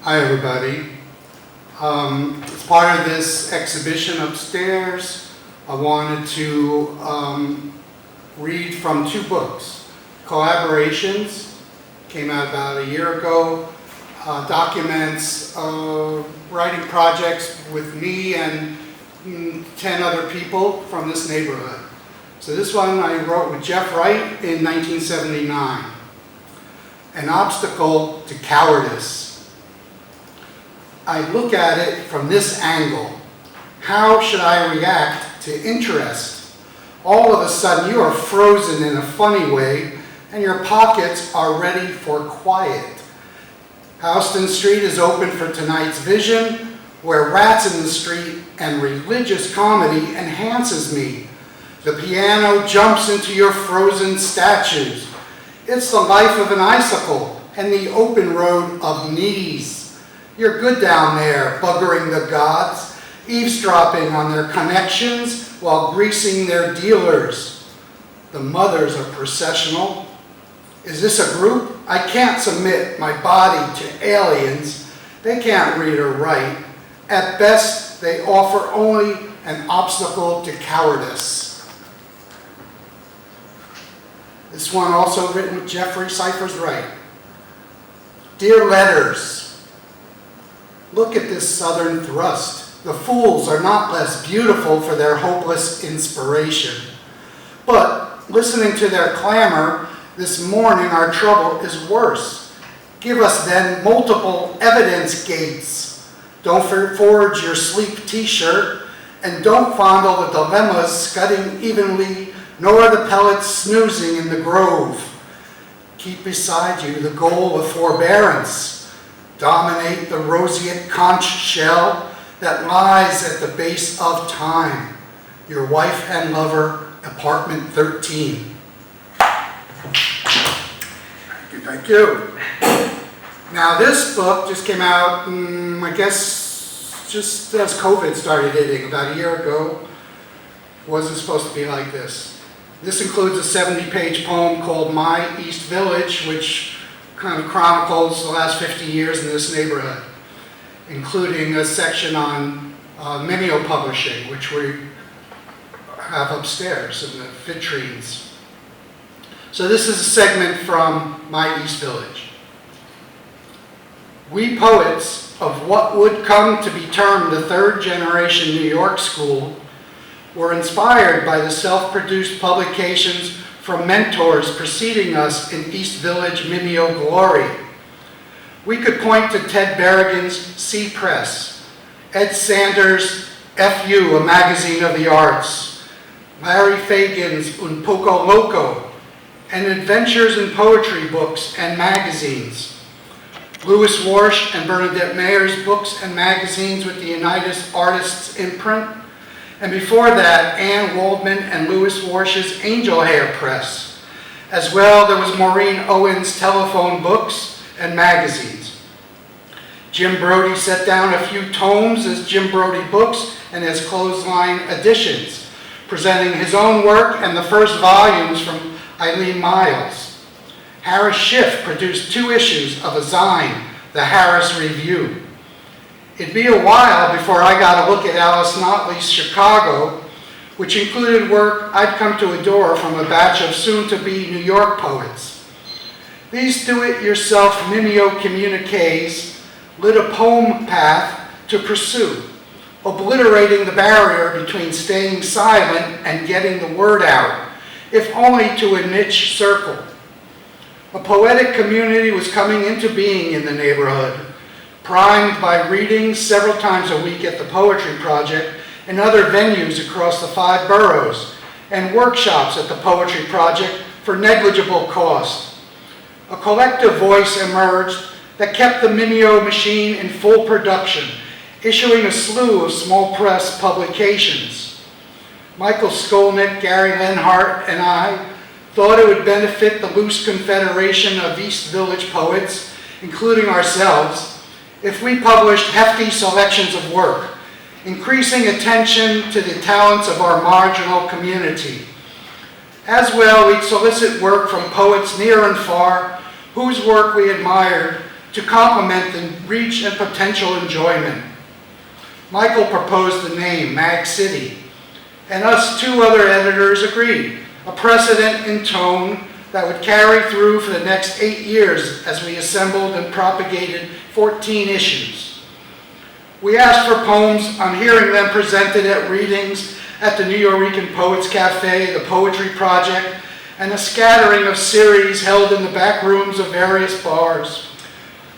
Hi everybody. As part of this exhibition upstairs, I wanted to read from two books. Collaborations, came out about a year ago, documents writing projects with me and 10 other people from this neighborhood. So this one I wrote with Jeff Wright in 1979. An obstacle to cowardice. I look at it from this angle. How should I react to interest? All of a sudden you are frozen in a funny way and your pockets are ready for quiet. Houston Street is open for tonight's vision, where rats in the street and religious comedy enhances me. The piano jumps into your frozen statues. It's the life of an icicle and the open road of knees. You're good down there, buggering the gods, eavesdropping on their connections while greasing their dealers. The mothers are processional. Is this a group? I can't submit my body to aliens. They can't read or write. At best, they offer only an obstacle to cowardice. This one also written with Jeffrey Cyphers Wright. Dear letters, look at this southern thrust. The fools are not less beautiful for their hopeless inspiration. But listening to their clamor, this morning our trouble is worse. Give us then multiple evidence gates. Don't forge your sleek t-shirt, and don't fondle the dilemmas scudding evenly, nor the pellets snoozing in the grove. Keep beside you the goal of forbearance. Dominate the roseate conch shell that lies at the base of time. Your wife and lover, apartment 13. Thank you. Now this book just came out, I guess, just as COVID started hitting about a year ago. Wasn't supposed to be like this. This includes a 70-page poem called My East Village, which kind of chronicles the last 50 years in this neighborhood, including a section on Mimeo publishing, which we have upstairs in the vitrines. So this is a segment from My East Village. We poets of what would come to be termed the third generation New York school were inspired by the self-produced publications from mentors preceding us in East Village Mimeo glory. We could point to Ted Berrigan's C Press, Ed Sanders' FU, a magazine of the arts, Larry Fagan's Un Poco Loco, and Adventures in Poetry books and magazines, Louis Warsh and Bernadette Mayer's books and magazines with the United Artists imprint, and before that, Ann Waldman and Louis Warsh's Angel Hair Press. As well, there was Maureen Owen's telephone books and magazines. Jim Brody set down a few tomes as Jim Brody books and as clothesline editions, presenting his own work and the first volumes from Eileen Miles. Harris Schiff produced 2 issues of a zine, the Harris Review. It'd be a while before I got a look at Alice Notley's Chicago, which included work I'd come to adore from a batch of soon-to-be New York poets. These do-it-yourself Mimeo communiques lit a poem path to pursue, obliterating the barrier between staying silent and getting the word out, if only to a niche circle. A poetic community was coming into being in the neighborhood, primed by readings several times a week at the Poetry Project and other venues across the 5 boroughs, and workshops at the Poetry Project for negligible cost. A collective voice emerged that kept the Mimeo machine in full production, issuing a slew of small press publications. Michael Skolnick, Gary Lenhart, and I thought it would benefit the loose confederation of East Village poets, including ourselves, if we published hefty selections of work, increasing attention to the talents of our marginal community. As well, we'd solicit work from poets near and far whose work we admired to complement the reach and potential enjoyment. Michael proposed the name, Mag City, and us two other editors agreed, a precedent in tone that would carry through for the next 8 years as we assembled and propagated 14 issues. We asked for poems on hearing them presented at readings at the New York Poets Cafe, the Poetry Project, and a scattering of series held in the back rooms of various bars.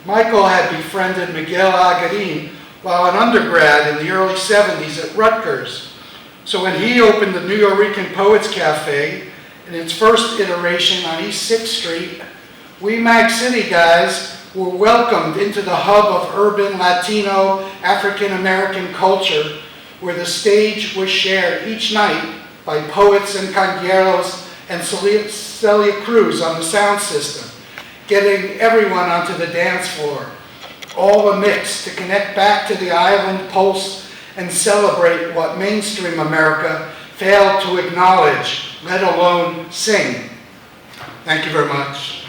Michael had befriended Miguel Agarin while an undergrad in the early 70s at Rutgers. So when he opened the New York Poets Cafe in its first iteration on East 6th Street, we Mag City guys were welcomed into the hub of urban Latino African American culture, where the stage was shared each night by poets and cangueros and Celia Cruz on the sound system, getting everyone onto the dance floor, all a mix to connect back to the island pulse and celebrate what mainstream America failed to acknowledge, let alone sing. Thank you very much.